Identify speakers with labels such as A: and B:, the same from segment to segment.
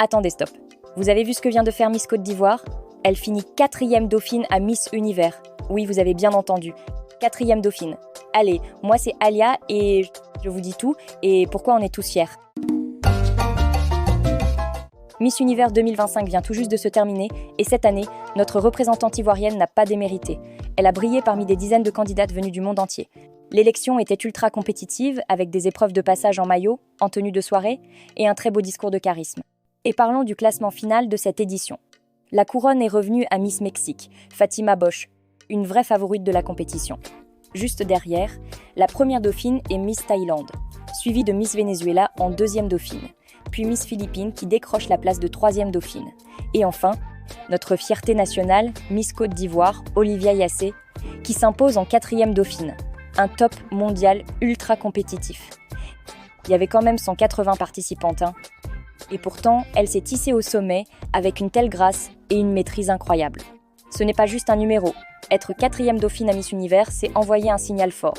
A: Attendez, stop. Vous avez vu ce que vient de faire Miss Côte d'Ivoire? Elle finit 4e dauphine à Miss Univers. Oui, vous avez bien entendu. 4e dauphine. Allez, moi c'est Alia et je vous dis tout et pourquoi on est tous fiers. Miss Univers 2025 vient tout juste de se terminer et cette année, notre représentante ivoirienne n'a pas démérité. Elle a brillé parmi des dizaines de candidates venues du monde entier. L'élection était ultra compétitive avec des épreuves de passage en maillot, en tenue de soirée et un très beau discours de charisme. Et parlons du classement final de cette édition. La couronne est revenue à Miss Mexique, Fatima Bosch, une vraie favorite de la compétition. Juste derrière, la première dauphine est Miss Thaïlande, suivie de Miss Venezuela en 2e dauphine, puis Miss Philippines qui décroche la place de 3e dauphine. Et enfin, notre fierté nationale, Miss Côte d'Ivoire, Olivia Yassé, qui s'impose en 4e dauphine, un top mondial ultra compétitif. Il y avait quand même 180 participantes, Et pourtant, elle s'est hissée au sommet avec une telle grâce et une maîtrise incroyable. Ce n'est pas juste un numéro. Être 4e dauphine à Miss Univers, c'est envoyer un signal fort.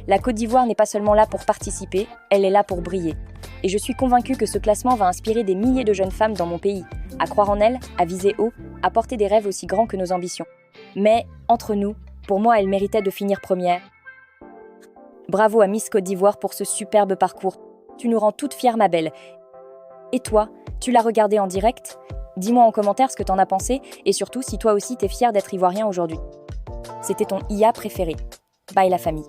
A: La Côte d'Ivoire n'est pas seulement là pour participer, elle est là pour briller. Et je suis convaincue que ce classement va inspirer des milliers de jeunes femmes dans mon pays, à croire en elles, à viser haut, à porter des rêves aussi grands que nos ambitions. Mais, entre nous, pour moi, elle méritait de finir première. Bravo à Miss Côte d'Ivoire pour ce superbe parcours. Tu nous rends toutes fières, ma belle. Et toi, tu l'as regardé en direct? Dis-moi en commentaire ce que t'en as pensé et surtout si toi aussi t'es fier d'être ivoirien aujourd'hui. C'était ton IA préféré. Bye la famille.